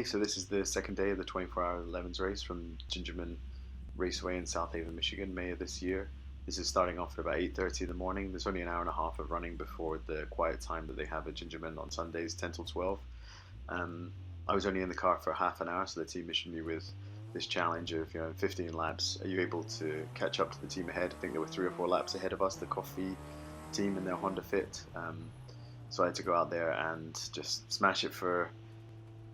Hey, so this is the second day of the 24-hour Lemons race from Gingerman Raceway in South Haven, Michigan, May of this year. This is starting off at about 8:30 in the morning. There's only an hour and a half of running before the quiet time that they have at Gingerman on Sundays, 10 till 12. Um, I was only in the car for half an hour, so the team issued me with this challenge of 15 laps. Are you able to catch up to the team ahead? I think there were 3 or 4 laps ahead of us, the Coffee team in their Honda Fit. So I had to go out there and just smash it for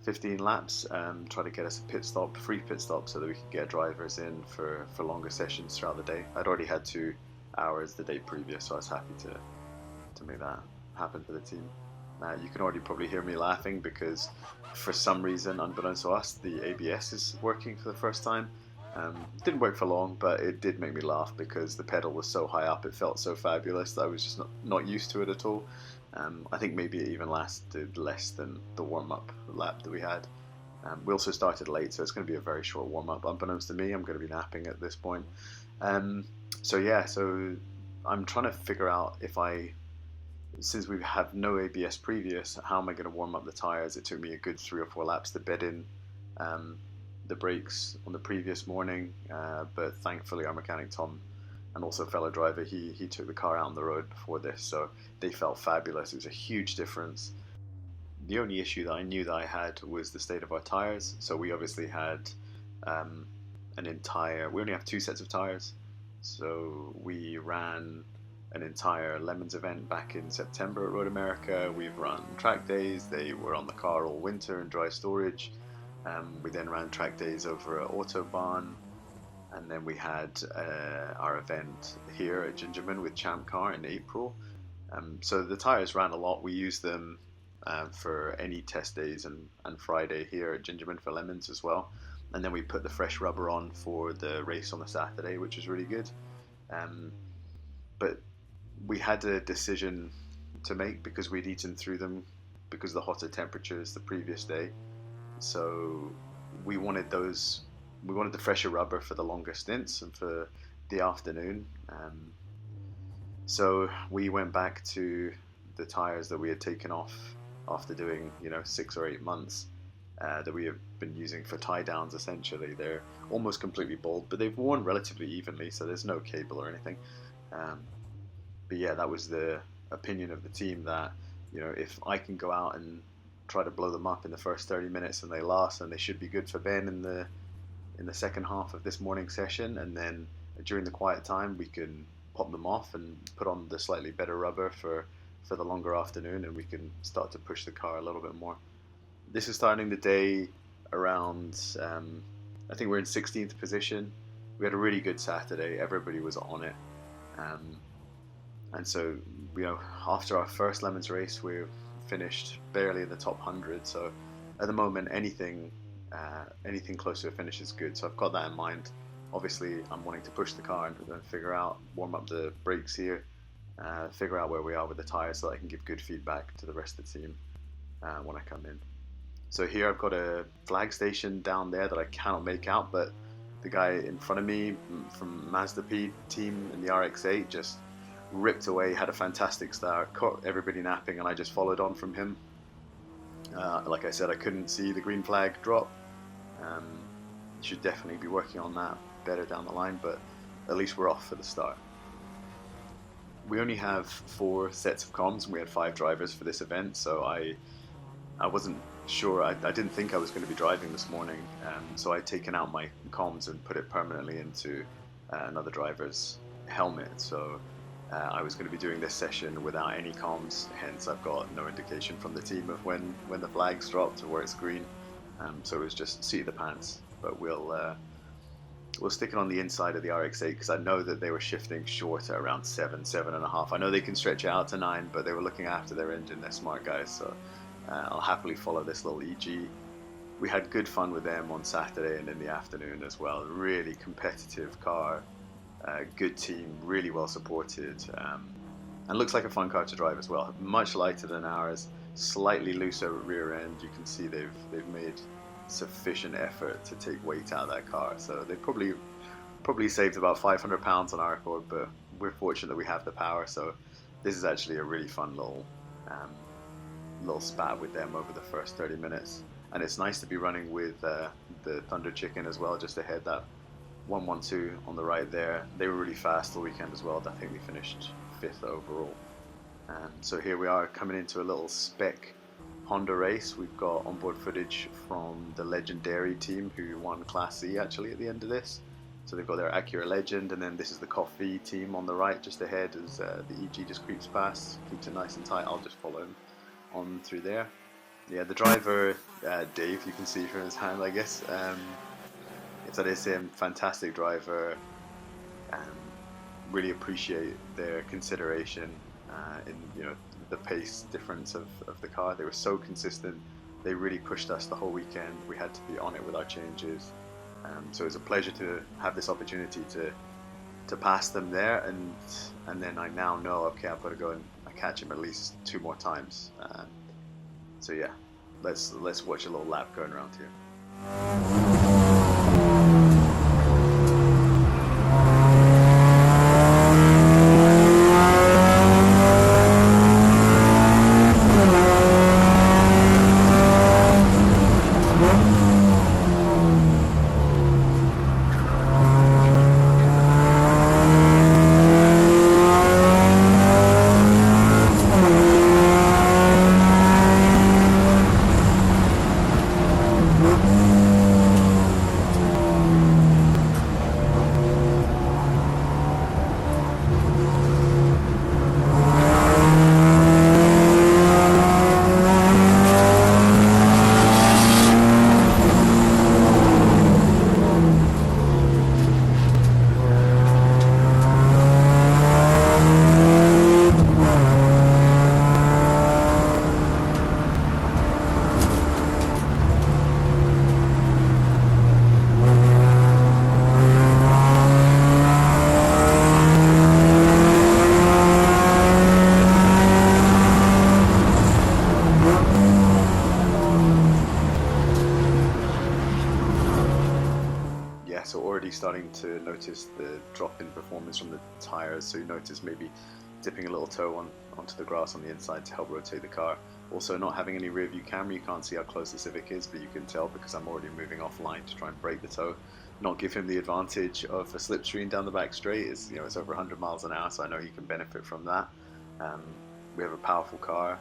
15 laps, try to get us a free pit stop, so that we could get drivers in for longer sessions throughout the day. I'd already had 2 hours the day previous, so I was happy to make that happen for the team. You can already probably hear me laughing because for some reason, unbeknownst to us, the ABS is working for the first time. It didn't work for long, but it did make me laugh because the pedal was so high up, it felt so fabulous that I was just not used to it at all. I think maybe it even lasted less than the warm-up lap that we had. We also started late, so it's going to be a very short warm-up. Unbeknownst to me, I'm going to be napping at this point. So I'm trying to figure out since we have no ABS previous, how am I going to warm up the tires? It took me a good 3 or 4 laps to bed in the brakes on the previous morning, but thankfully our mechanic Tom and also a fellow driver, he took the car out on the road before this, so they felt fabulous. It was a huge difference. The only issue that I knew that I had was the state of our tires. So we obviously had we only have 2 sets of tires, so we ran an entire Lemons event back in September at Road America. We've run track days. They were on the car all winter in dry storage. We then ran track days over at Autobahn, and then we had our event here at Gingerman with champcar in April. So the tires ran a lot. We used them for any test days and Friday here at Gingerman for Lemons as well. And then we put the fresh rubber on for the race on the Saturday, which was really good. But we had a decision to make because we'd eaten through them because of the hotter temperatures the previous day. So we wanted the fresher rubber for the longer stints and for the afternoon. So we went back to the tires that we had taken off after doing 6 or 8 months that we have been using for tie downs. Essentially, they're almost completely bald, but they've worn relatively evenly, so there's no cable or anything. But yeah, that was the opinion of the team that if I can go out and try to blow them up in the first 30 minutes and they last, and they should be good for Ben in the second half of this morning session, and then during the quiet time we can pop them off and put on the slightly better rubber for the longer afternoon, and we can start to push the car a little bit more. This is starting the day around I think we're in 16th position. We had a really good Saturday. Everybody was on it. And so, after our first Lemons race, we finished barely in the top 100. So, at the moment, anything close to a finish is good. So, I've got that in mind. Obviously, I'm wanting to push the car and warm up the brakes here, figure out where we are with the tires so that I can give good feedback to the rest of the team when I come in. So here I've got a flag station down there that I cannot make out, but the guy in front of me from Mazda P team in the RX-8 just ripped away, had a fantastic start, caught everybody napping, and I just followed on from him. Like I said, I couldn't see the green flag drop. Should definitely be working on that better down the line, but at least we're off for the start. We only have 4 sets of comms, and we had 5 drivers for this event, so I wasn't sure. I didn't think I was going to be driving this morning, so I'd taken out my comms and put it permanently into another driver's helmet. So I was going to be doing this session without any comms, hence I've got no indication from the team of when the flag's dropped or where it's green. So it was just seat of the pants. But we'll stick it on the inside of the RX-8 because I know that they were shifting short at around 7.5. I know they can stretch it out to 9, but they were looking after their engine. They're smart guys, so I'll happily follow this little EG. We had good fun with them on Saturday and in the afternoon as well. Really competitive car, good team, really well supported, and looks like a fun car to drive as well. Much lighter than ours, slightly looser rear end. You can see they've made sufficient effort to take weight out of that car, so they probably saved about 500 pounds on our record, but we're fortunate that we have the power. So this is actually a really fun little spat with them over the first 30 minutes. and it's nice to be running with the Thunder Chicken as well, just ahead. That 112 on the right there. They were really fast all weekend as well. I think we finished 5th overall. So here we are coming into a little spec Honda race. We've got onboard footage from the Legendary team who won Class C actually at the end of this. So they've got their Acura Legend, and then this is the Coffee team on the right just ahead as the EG just creeps past, keeps it nice and tight. I'll just follow him on through there. Yeah, the driver, Dave, you can see from his hand, I guess. That is him, fantastic driver. Really appreciate their consideration in the pace difference of the car. They were so consistent. They really pushed us the whole weekend. We had to be on it with our changes. So it was a pleasure to have this opportunity to pass them there, and then I now know, okay, I've got to go and catch him at least 2 more times. So yeah, let's watch a little lap going around here. So already starting to notice the drop in performance from the tires. So you notice maybe dipping a little toe onto the grass on the inside to help rotate the car. Also not having any rear view camera, you can't see how close the Civic is, but you can tell because I'm already moving offline to try and break the toe. Not give him the advantage of a slipstream down the back straight. It's over 100 miles an hour, so I know he can benefit from that. We have a powerful car.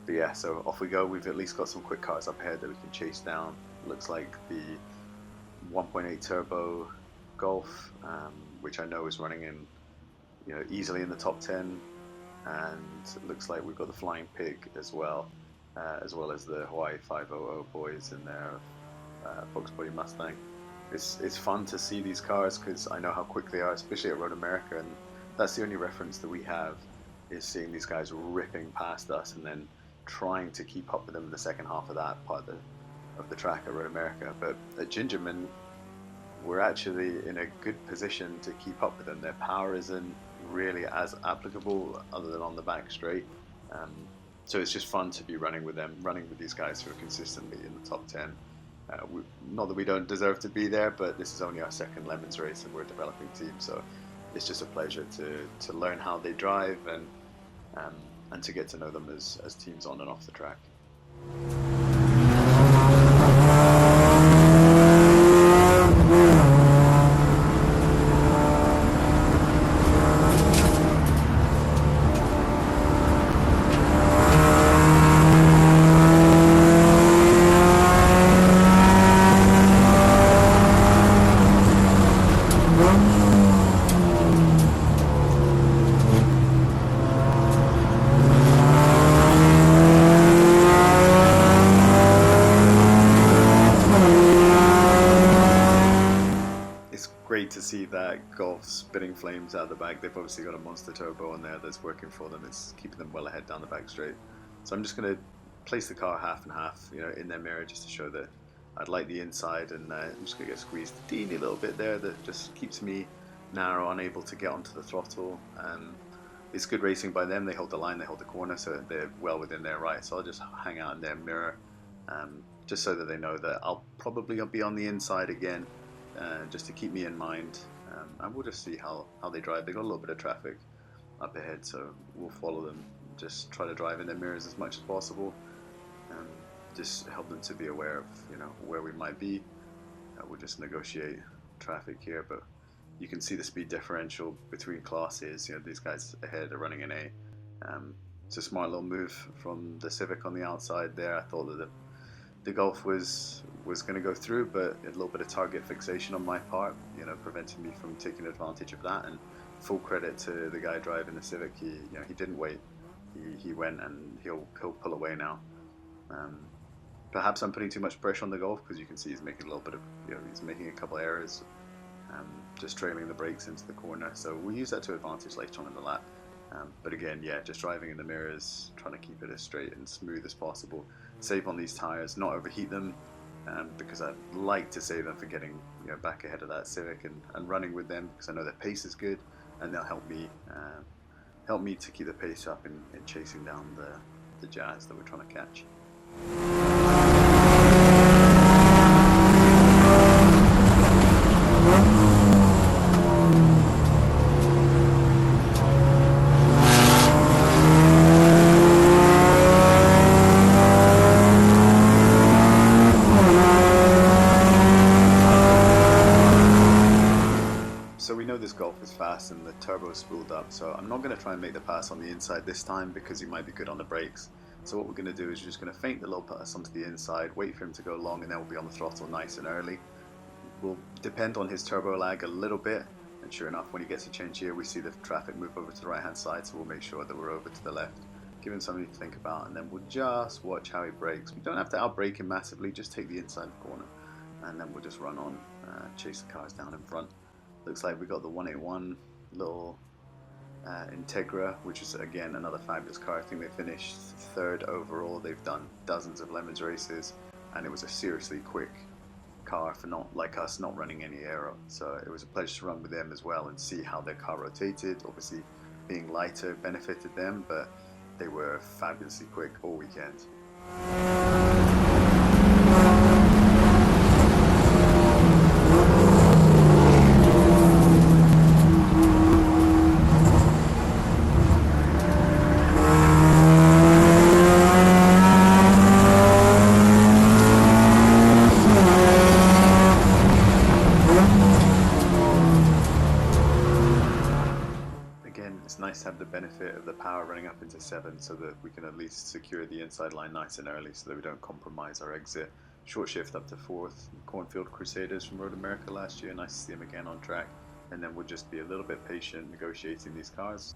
But yeah, so off we go. We've at least got some quick cars up ahead that we can chase down. Looks like the 1.8 turbo Golf, which I know is running in, easily in the top 10, and it looks like we've got the Flying Pig as well as the Hawaii 500 boys in their Fox Body Mustang. It's fun to see these cars because I know how quick they are, especially at Road America, and that's the only reference that we have is seeing these guys ripping past us and then trying to keep up with them in the second half of that part of the track at Road America. But at Gingerman, we're actually in a good position to keep up with them. Their power isn't really as applicable other than on the back straight. So it's just fun to be running with them, running with these guys who are consistently in the top 10. Not that we don't deserve to be there, but this is only our second Lemons race and we're a developing team, so it's just a pleasure to learn how they drive and to get to know them as teams on and off the track. Great to see that Golf spitting flames out the back. They've obviously got a monster turbo on there that's working for them. It's keeping them well ahead down the back straight. So I'm just going to place the car half and half, in their mirror just to show that I'd like the inside, and I'm just going to get squeezed a teeny little bit there that just keeps me narrow, unable to get onto the throttle. It's good racing by them. They hold the line, they hold the corner, so they're well within their right. So I'll just hang out in their mirror just so that they know that I'll probably be on the inside again. Just to keep me in mind, and we'll just see how they drive. They've got a little bit of traffic up ahead, so we'll follow them, just try to drive in their mirrors as much as possible. just help them to be aware of where we might be. We'll just negotiate traffic here, but you can see the speed differential between classes. These guys ahead are running an A. It's a smart little move from the Civic on the outside there. I thought that the Golf was going to go through, but a little bit of target fixation on my part, prevented me from taking advantage of that. And full credit to the guy driving the Civic. He didn't wait. He went, and he'll pull away now. Perhaps I'm putting too much pressure on the Golf, because you can see he's making a little bit of, he's making a couple of errors, just trailing the brakes into the corner. So we'll use that to advantage later on in the lap. But again, yeah, just driving in the mirrors, trying to keep it as straight and smooth as possible. Save on these tires, not overheat them, because I'd like to save them for getting back ahead of that Civic and running with them, because I know their pace is good, and they'll help me to keep the pace up in chasing down the Jazz that we're trying to catch. So we know this Golf is fast and the turbo is spooled up, so I'm not going to try and make the pass on the inside this time, because he might be good on the brakes. So what we're going to do is we're just going to feint the low pass onto the inside, wait for him to go long, and then we'll be on the throttle nice and early. We'll depend on his turbo lag a little bit, and sure enough, when he gets a change here, we see the traffic move over to the right hand side, so we'll make sure that we're over to the left. Give him something to think about, and then we'll just watch how he brakes. We don't have to outbrake him massively, just take the inside corner, and then we'll just run on, chase the cars down in front. Looks like we got the 181 little Integra, which is again another fabulous car. I think they finished third overall. They've done dozens of Lemons races, and it was a seriously quick car for not running any aero. So it was a pleasure to run with them as well and see how their car rotated. Obviously, being lighter benefited them, but they were fabulously quick all weekend. It's nice to have the benefit of the power running up into 7, so that we can at least secure the inside line nice and early, so that we don't compromise our exit. Short shift up to 4th. Cornfield Crusaders from Road America last year, nice to see them again on track. And then we'll just be a little bit patient negotiating these cars.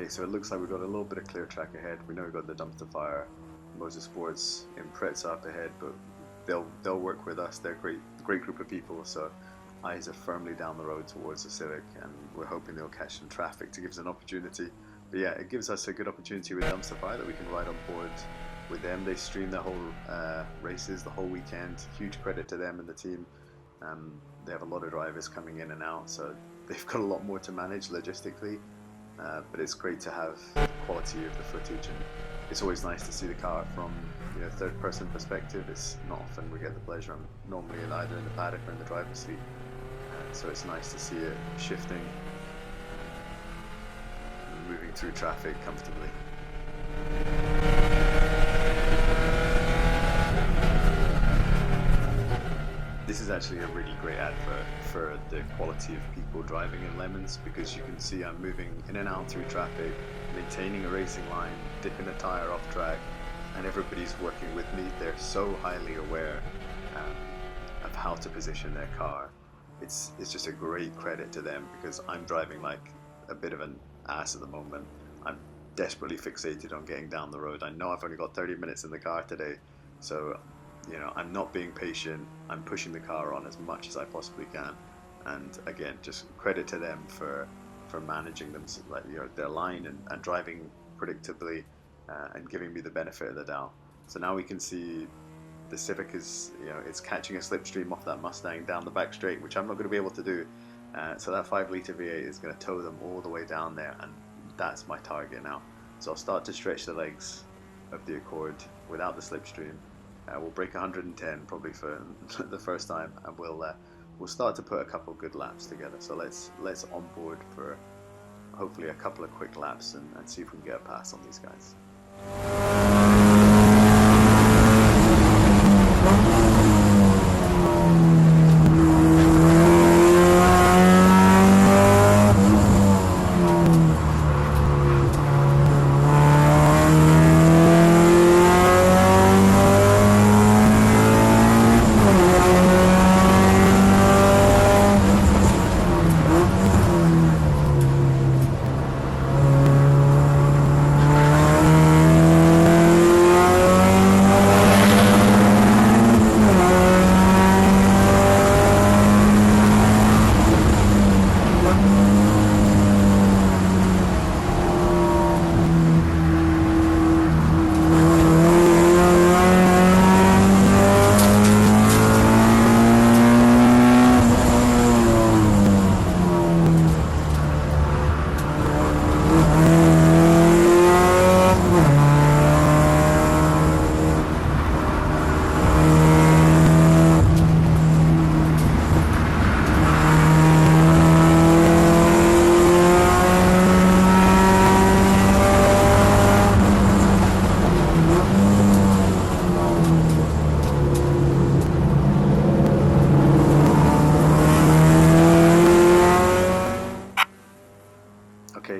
So it looks like we've got a little bit of clear track ahead. We know we've got the Dumpster Fire Motorsports in Pretz up ahead, but they'll work with us. They're a great group of people, so eyes are firmly down the road towards the Civic, and we're hoping they'll catch some traffic to give us an opportunity. But yeah, it gives us a good opportunity with Dumpster Fire that we can ride on board with them. They stream their whole races the whole weekend. Huge credit to them and the team. They have a lot of drivers coming in and out, so they've got a lot more to manage logistically. But it's great to have the quality of the footage, and it's always nice to see the car from third person perspective. It's not often we get the pleasure. I'm normally either in the paddock or in the driver's seat, so it's nice to see it shifting and moving through traffic comfortably. This is actually a really great advert for the quality of people driving in Lemons, because you can see I'm moving in and out through traffic, maintaining a racing line, dipping a tire off track, and everybody's working with me. They're so highly aware of how to position their car. It's just a great credit to them, because I'm driving like a bit of an ass at the moment. I'm desperately fixated on getting down the road. I know I've only got 30 minutes in the car today, so I'm not being patient. I'm pushing the car on as much as I possibly can, and again, just credit to them for managing them, like their line and driving predictably, and giving me the benefit of the doubt. So now we can see the Civic is, it's catching a slipstream off that Mustang down the back straight, which I'm not going to be able to do. So that 5-litre V8 is going to tow them all the way down there, and that's my target now. So I'll start to stretch the legs of the Accord without the slipstream. We'll break 110 probably for the first time, and we'll start to put a couple good laps together. So let's onboard for hopefully a couple of quick laps and see if we can get a pass on these guys.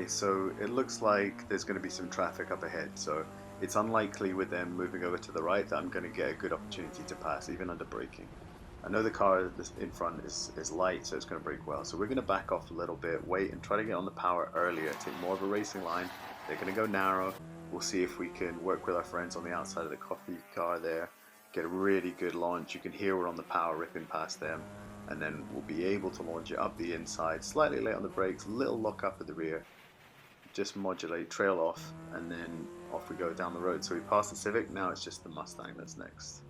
So it looks like there's going to be some traffic up ahead, so it's unlikely with them moving over to the right that I'm going to get a good opportunity to pass, even under braking. I know the car in front is light, so it's going to brake well, so we're going to back off a little bit, wait and try to get on the power earlier, take more of a racing line. They're going to go narrow. We'll see if we can work with our friends on the outside of the coffee car there, get a really good launch. You can hear we're on the power ripping past them, and then we'll be able to launch it up the inside, slightly late on the brakes, little lock up at the rear. Just modulate, trail off, and then off we go down the road. So we passed the Civic, now it's just the Mustang that's next.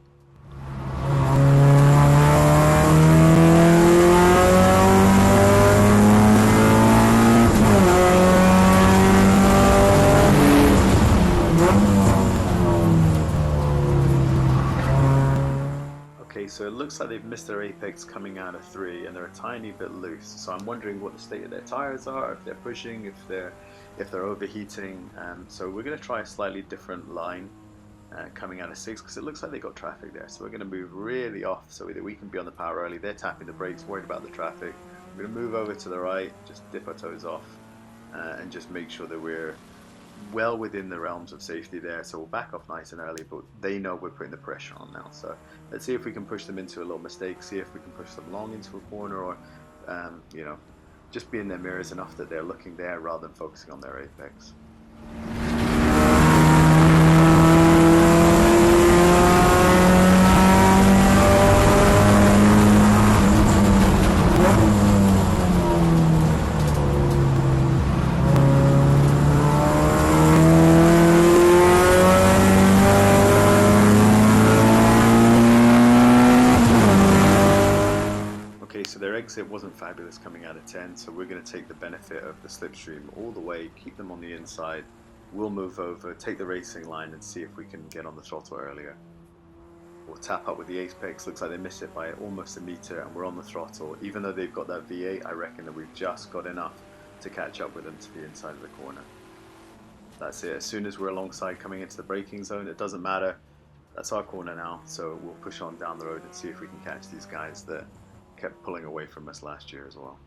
Okay, so it looks like they've missed their apex coming out of 3, and they're a tiny bit loose. So I'm wondering what the state of their tires are, if they're pushing, if they're overheating. So we're going to try a slightly different line coming out of 6, because it looks like they got traffic there. So we're going to move really off so that we can be on the power early. They're tapping the brakes, worried about the traffic. We're going to move over to the right, just dip our toes off, and just make sure that we're well within the realms of safety there. So we'll back off nice and early, but they know we're putting the pressure on now. So let's see if we can push them into a little mistake, see if we can push them long into a corner, or just be in their mirrors enough that they're looking there rather than focusing on their apex. So their exit wasn't fabulous coming out of 10, so we're going to take the benefit of the slipstream all the way, keep them on the inside. We'll move over, take the racing line, and see if we can get on the throttle earlier. We'll tap up with the apex. Looks like they missed it by almost a meter, and we're on the throttle. Even though they've got that V8, I reckon that we've just got enough to catch up with them to the inside of the corner. That's it. As soon as we're alongside coming into the braking zone, it doesn't matter. That's our corner now, so we'll push on down the road and see if we can catch these guys that kept pulling away from us last year as well.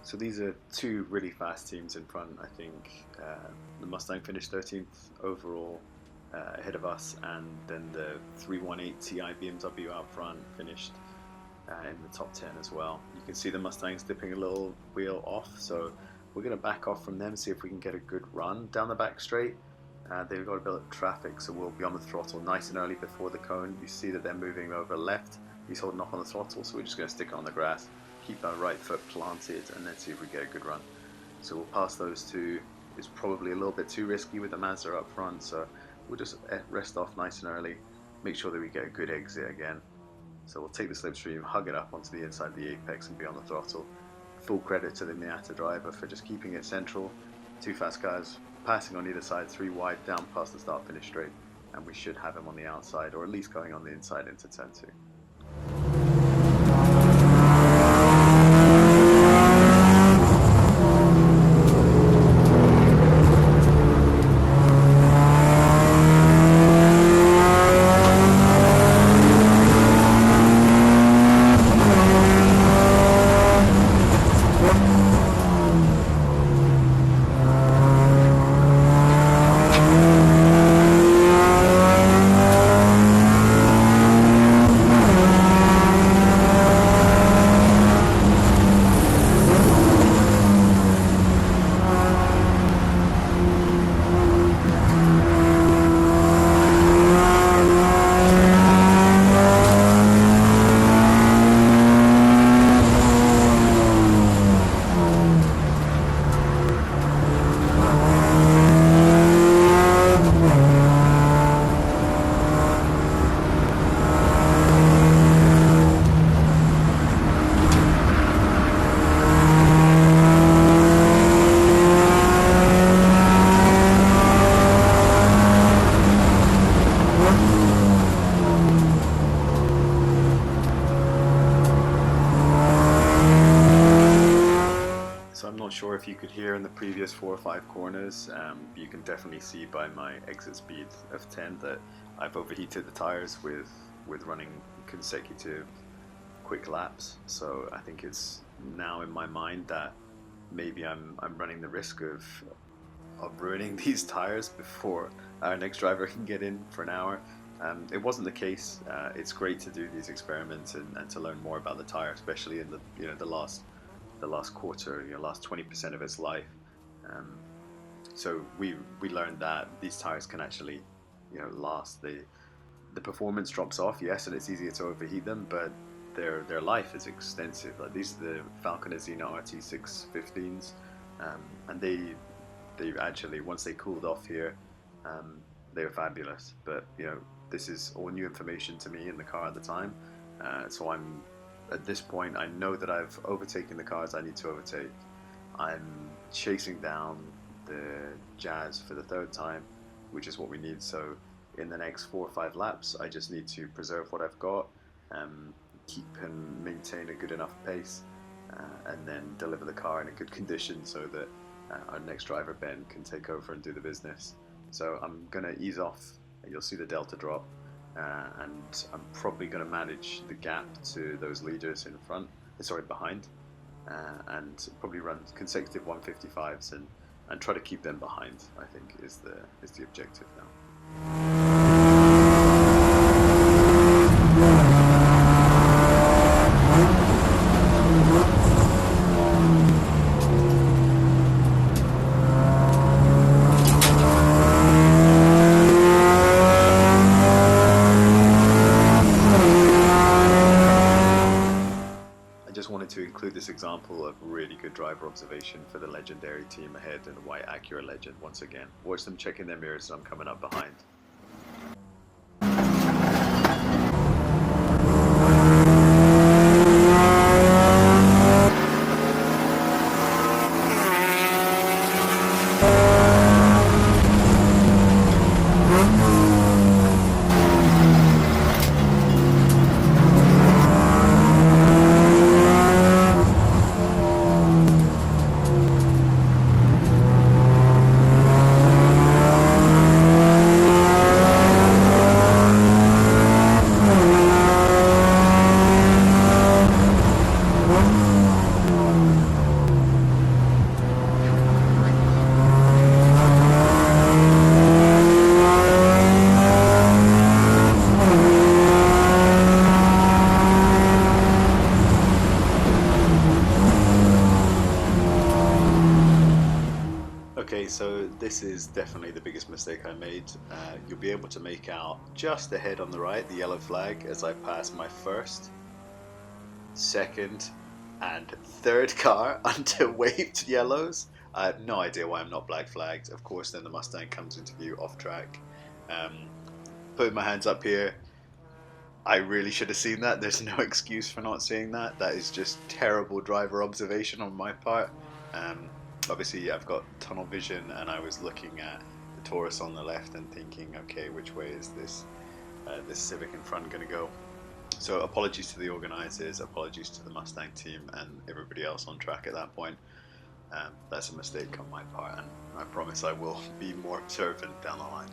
So these are two really fast teams in front. I think the Mustang finished 13th overall ahead of us, and then the 318 Ti BMW out front finished in the top 10 as well. You can see the Mustang's dipping a little wheel off, so we're going to back off from them, see if we can get a good run down the back straight. They've got a bit of traffic, so we'll be on the throttle nice and early before the cone. You see that they're moving over left. He's holding off on the throttle, so we're just going to stick it on the grass, keep our right foot planted, and then see if we get a good run. So we'll pass those two. It's probably a little bit too risky with the Mazda up front, so we'll just rest off nice and early, make sure that we get a good exit again. So we'll take the slipstream, hug it up onto the inside of the apex and be on the throttle. Full credit to the Miata driver for just keeping it central. Two fast cars passing on either side, three wide down past the start finish straight, and we should have him on the outside, or at least going on the inside into turn 2. Sure if you could hear in the previous 4 or 5 corners, you can definitely see by my exit speed of 10 that I've overheated the tires with running consecutive quick laps. So I think it's now in my mind that maybe I'm running the risk of ruining these tires before our next driver can get in for an hour. It wasn't the case. It's great to do these experiments and to learn more about the tire, especially in the last quarter, last 20% of its life. So we learned that these tires can actually, last. The performance drops off, yes, and it's easier to overheat them, but their life is extensive. Like these are the Falcon Azina RT615s, and they actually, once they cooled off here, they were fabulous. But this is all new information to me in the car at the time, so I'm. At this point, I know that I've overtaken the cars I need to overtake. I'm chasing down the Jazz for the 3rd time, which is what we need. So in the next 4 or 5 laps, I just need to preserve what I've got, keep and maintain a good enough pace, and then deliver the car in a good condition so that our next driver, Ben, can take over and do the business. So I'm going to ease off, and you'll see the delta drop. And I'm probably going to manage the gap to those leaders behind, and probably run consecutive 155s and try to keep them behind. I think is the objective now. To include this example of really good driver observation for the legendary team ahead and the white Acura Legend once again. Watch them checking their mirrors as I'm coming up behind. this is definitely the biggest mistake I made. You'll be able to make out just ahead on the right the yellow flag as I pass my first, second, and third car under waved yellows. I have no idea why I'm not black flagged. Of course, then the Mustang comes into view off track. Putting my hands up here, I really should have seen that. There's no excuse for not seeing that. That is just terrible driver observation on my part. Obviously, I've got tunnel vision, and I was looking at the Taurus on the left and thinking, okay, which way is this Civic in front going to go? So apologies to the organisers, apologies to the Mustang team and everybody else on track at that point. That's a mistake on my part, and I promise I will be more observant down the line.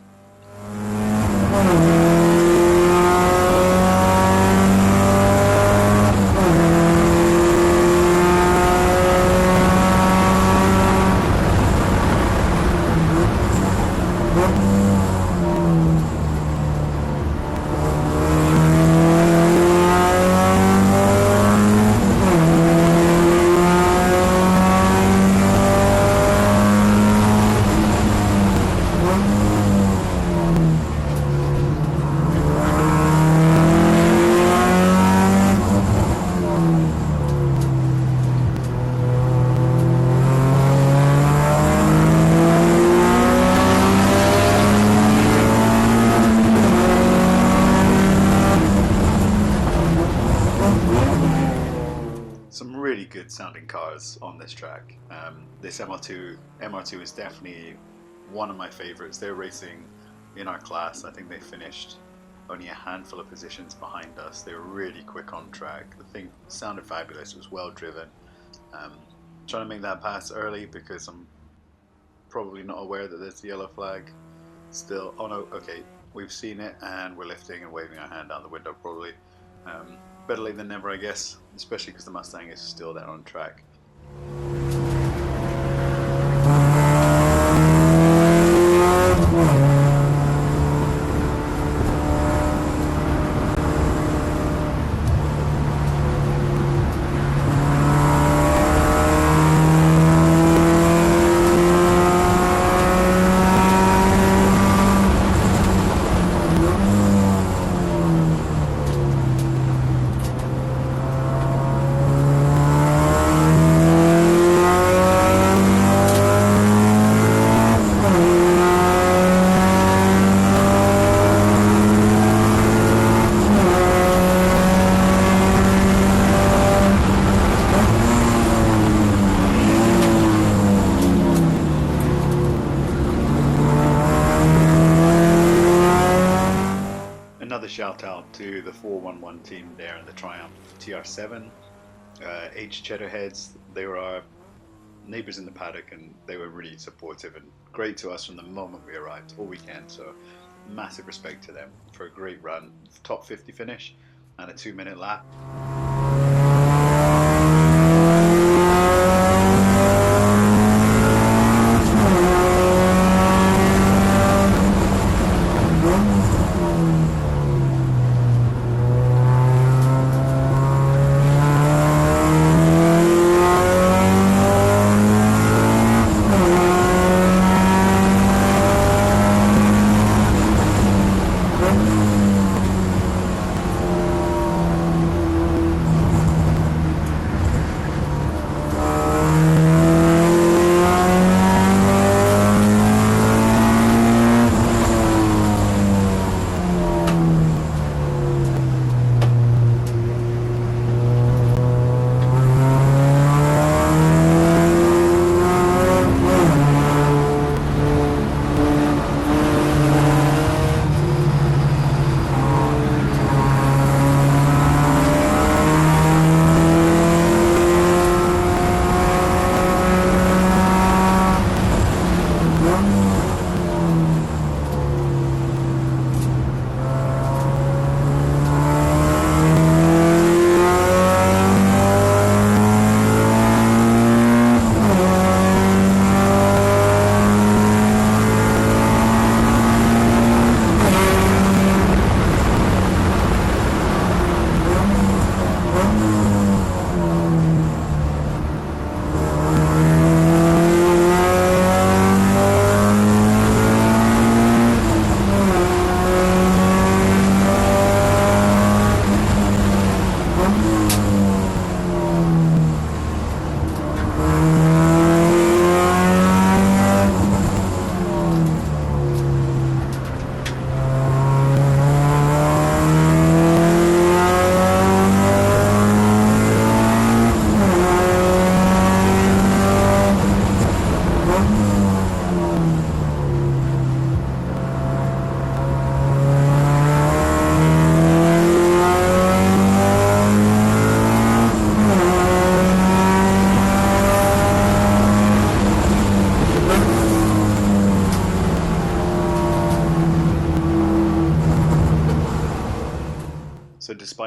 Some really good sounding cars on this track. This MR2 is definitely one of my favorites. They're racing in our class. I think they finished only a handful of positions behind us. They were really quick on track. The thing sounded fabulous. It was well driven. Trying to make that pass early because I'm probably not aware that there's the yellow flag still. Oh no, okay, we've seen it and we're lifting and waving our hand out the window probably. Better late than never, I guess, especially because the Mustang is still there on track. Another shout out to the 411 team there in the Triumph TR7. H Cheddarheads, they were our neighbours in the paddock and they were really supportive and great to us from the moment we arrived all weekend. So massive respect to them for a great run, top 50 finish and a 2-minute lap.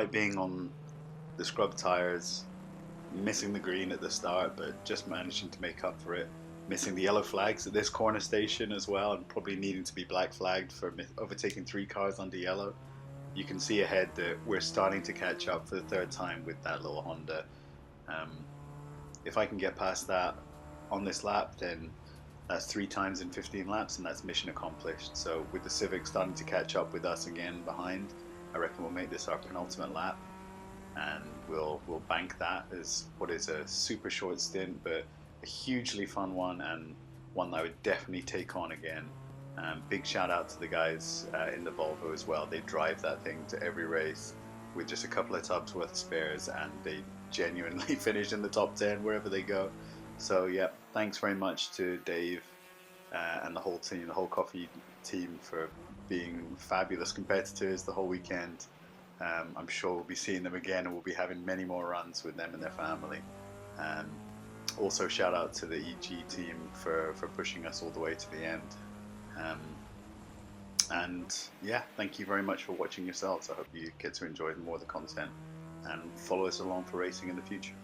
despite being on the scrub tires, missing the green at the start, but just managing to make up for it. Missing the yellow flags at this corner station as well, and probably needing to be black flagged for overtaking 3 cars under yellow. You can see ahead that we're starting to catch up for the third time with that little Honda. Um, if I can get past that on this lap, then that's 3 times in 15 laps, and that's mission accomplished. So with the Civic starting to catch up with us again behind, I reckon we'll make this our penultimate lap, and we'll bank that as what is a super short stint, but a hugely fun one, and one that I would definitely take on again. Big shout out to the guys in the Volvo as well. They drive that thing to every race with just a couple of tubs worth of spares, and they genuinely finish in the top 10 wherever they go. So yeah, thanks very much to Dave and the whole team, the whole coffee team, for being fabulous competitors the whole weekend. I'm sure we'll be seeing them again, and we'll be having many more runs with them and their family. Um, Also, shout out to the EG team for pushing us all the way to the end. Um, and yeah, thank you very much for watching yourselves. I hope you get to enjoy more of the content and follow us along for racing in the future.